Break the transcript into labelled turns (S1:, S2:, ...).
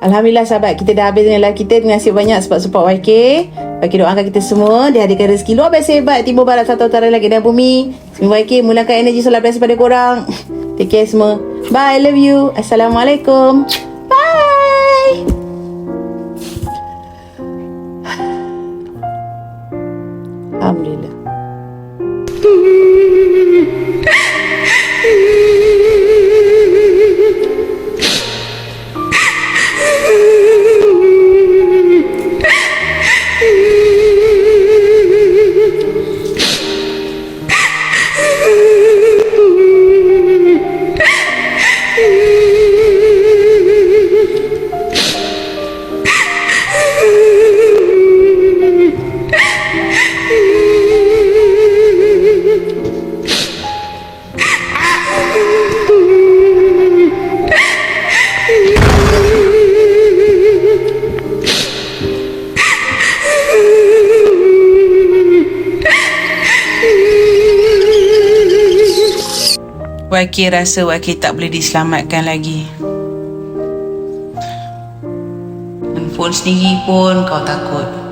S1: Alhamdulillah sahabat, kita dah habis dengan live kita. Terima kasih banyak sebab support YK. YK doakan kita semua dihadirkan rezeki luar biasa hebat, timur barat serta utara lagi dan bumi. Semoga YK mulakan energi solar blessing pada korang. Take care semua. Bye, I love you. Assalamualaikum. Bye. Alhamdulillah. YK rasa YK tak boleh diselamatkan lagi. Handphone sendiri pun kau takut.